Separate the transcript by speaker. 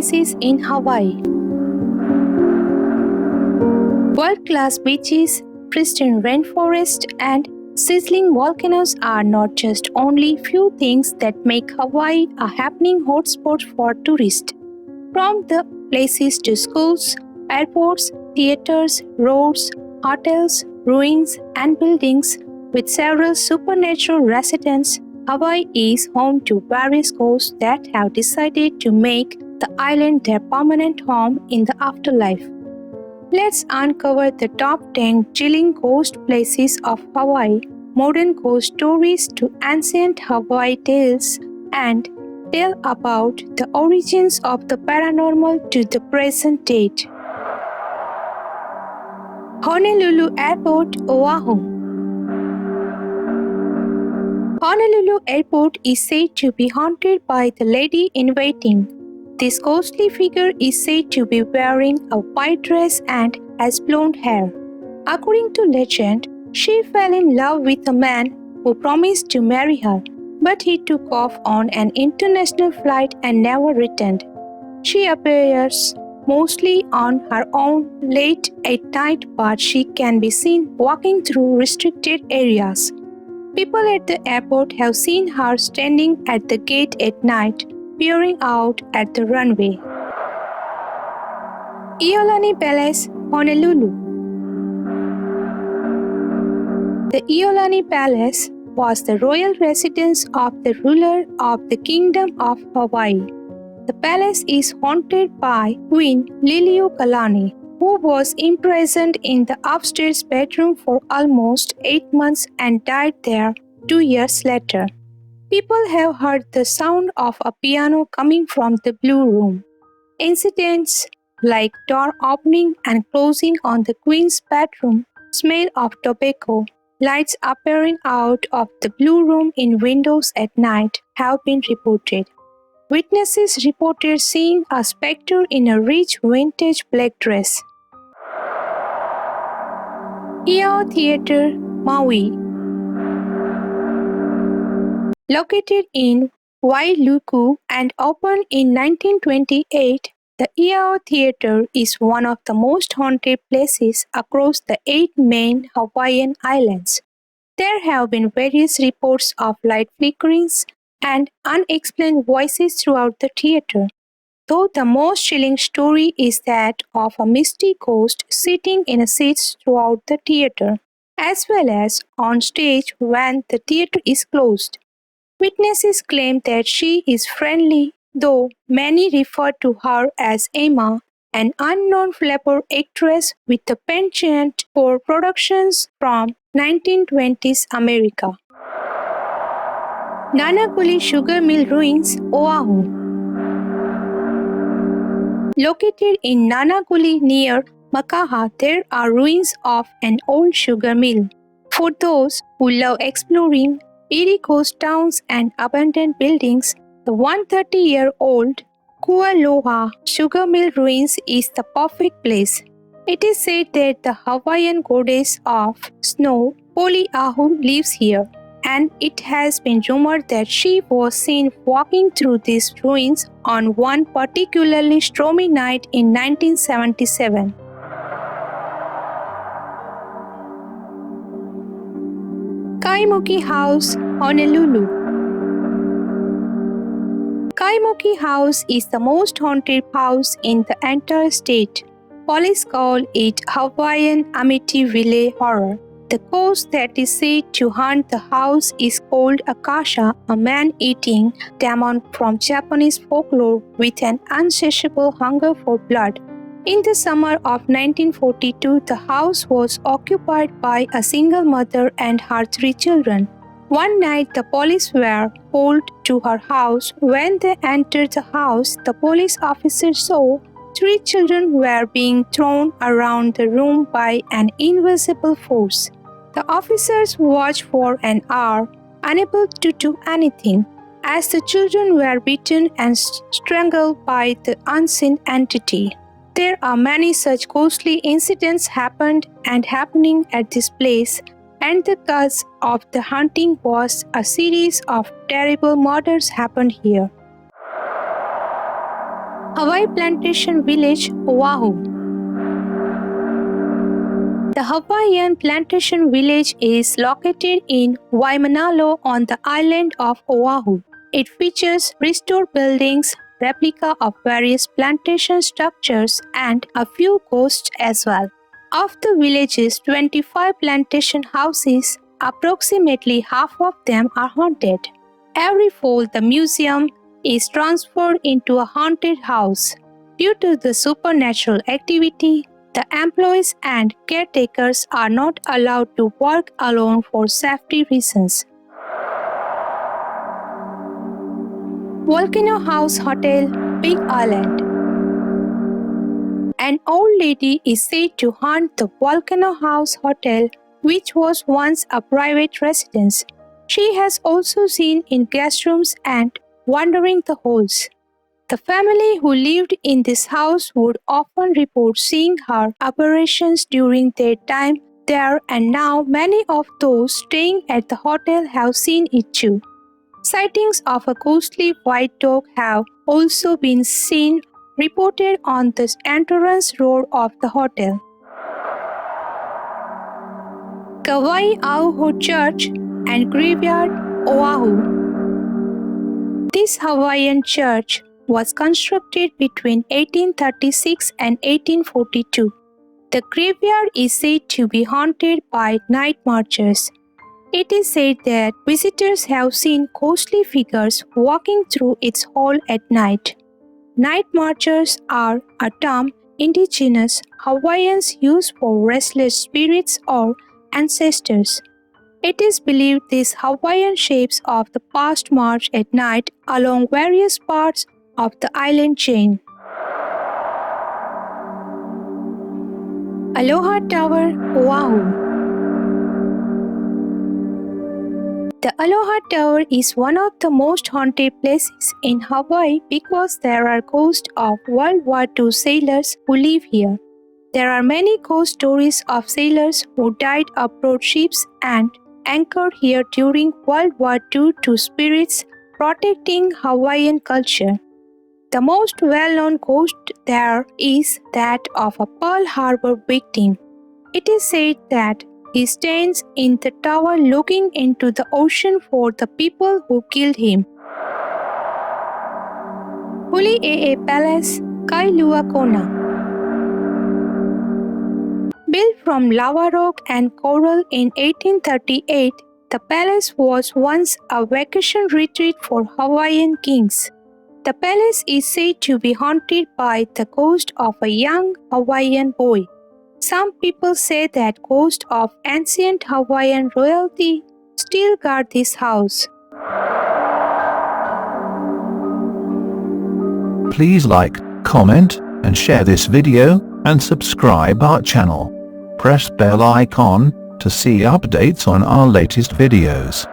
Speaker 1: places in Hawaii. World-class beaches, pristine rainforests, and sizzling volcanoes are not just only few things that make Hawaii a happening hotspot for tourists. From the places to schools, airports, theaters, roads, hotels, ruins, and buildings with several supernatural residents, Hawaii is home to various ghosts that have decided to make the island their permanent home in the afterlife. Let's uncover the top 10 chilling ghost places of Hawaii, modern ghost stories to ancient Hawaii tales, and tell about the origins of the paranormal to the present date. Honolulu Airport, Oahu. Honolulu Airport is said to be haunted by the lady in waiting. This ghostly figure is said to be wearing a white dress and has blonde hair. According to legend, she fell in love with a man who promised to marry her, but he took off on an international flight and never returned. She appears mostly on her own late at night, but she can be seen walking through restricted areas. People at the airport have seen her standing at the gate at night, peering out at the runway. Iolani Palace, Honolulu. The Iolani Palace was the royal residence of the ruler of the Kingdom of Hawaii. The palace is haunted by Queen Liliuokalani, who was imprisoned in the upstairs bedroom for almost 8 months and died there 2 years later. People have heard the sound of a piano coming from the Blue Room. Incidents like door opening and closing on the Queen's bedroom, smell of tobacco, lights appearing out of the Blue Room in windows at night have been reported. Witnesses reported seeing a spectre in a rich vintage black dress. Iao Theatre, Maui. Located in Wailuku and opened in 1928, the Iao Theatre is one of the most haunted places across the 8 main Hawaiian islands. There have been various reports of light flickerings and unexplained voices throughout the theatre, though the most chilling story is that of a misty ghost sitting in a seat throughout the theatre, as well as on stage when the theatre is closed. Witnesses claim that she is friendly, though many refer to her as Emma, an unknown flapper actress with a penchant for productions from 1920s America. Nanakuli Sugar Mill Ruins, Oahu. Located in Nanakuli near Makaha, there are ruins of an old sugar mill. For those who love exploring eerie ghost towns and abandoned buildings, the 130-year-old Kualoha Sugar Mill Ruins is the perfect place. It is said that the Hawaiian goddess of snow, Poliahu, lives here, and it has been rumored that she was seen walking through these ruins on one particularly stormy night in 1977. Kaimuki House, Honolulu. Kaimuki House is the most haunted house in the entire state. Police call it Hawaiian Amityville Horror. The ghost that is said to haunt the house is called Akasha, a man-eating demon from Japanese folklore with an insatiable hunger for blood. In the summer of 1942, the house was occupied by a single mother and her 3 children. One night, the police were called to her house. When they entered the house, the police officer saw 3 children were being thrown around the room by an invisible force. The officers watched for an hour, unable to do anything, as the children were beaten and strangled by the unseen entity. There are many such ghostly incidents happening at this place, and the cause of the haunting was a series of terrible murders happened here. Hawaii Plantation Village, Oahu. The Hawaiian Plantation Village is located in Waimanalo on the island of Oahu. It features restored buildings, replica of various plantation structures, and a few ghosts as well. Of the village's 25 plantation houses, approximately half of them are haunted. Every fall, the museum is transferred into a haunted house. Due to the supernatural activity, the employees and caretakers are not allowed to work alone for safety reasons. Volcano House Hotel, Big Island. An old lady is said to haunt the Volcano House Hotel, which was once a private residence. She has also seen in guest rooms and wandering the halls. The family who lived in this house would often report seeing her apparitions during their time there, and now many of those staying at the hotel have seen it too. Sightings of a ghostly white dog have also been seen reported on the entrance road of the hotel. Kawaiaha'o Church and Graveyard, Oahu. This Hawaiian church was constructed between 1836 and 1842. The graveyard is said to be haunted by night marchers. It is said that visitors have seen ghostly figures walking through its hall at night. Night marchers are a term indigenous Hawaiians use for restless spirits or ancestors. It is believed these Hawaiian shapes of the past march at night along various parts of the island chain. Aloha Tower, Oahu. The Aloha Tower is one of the most haunted places in Hawaii because there are ghosts of World War II sailors who live here. There are many ghost stories of sailors who died aboard ships and anchored here during World War II to spirits protecting Hawaiian culture. The most well-known ghost there is that of a Pearl Harbor victim. It is said that he stands in the tower looking into the ocean for the people who killed him. Hulihee Palace, Kailua-Kona. Built from lava rock and coral in 1838, the palace was once a vacation retreat for Hawaiian kings. The palace is said to be haunted by the ghost of a young Hawaiian boy. Some people say that ghosts of ancient Hawaiian royalty still guard this house.
Speaker 2: Please like, comment, and share this video, and subscribe our channel. Press bell icon to see updates on our latest videos.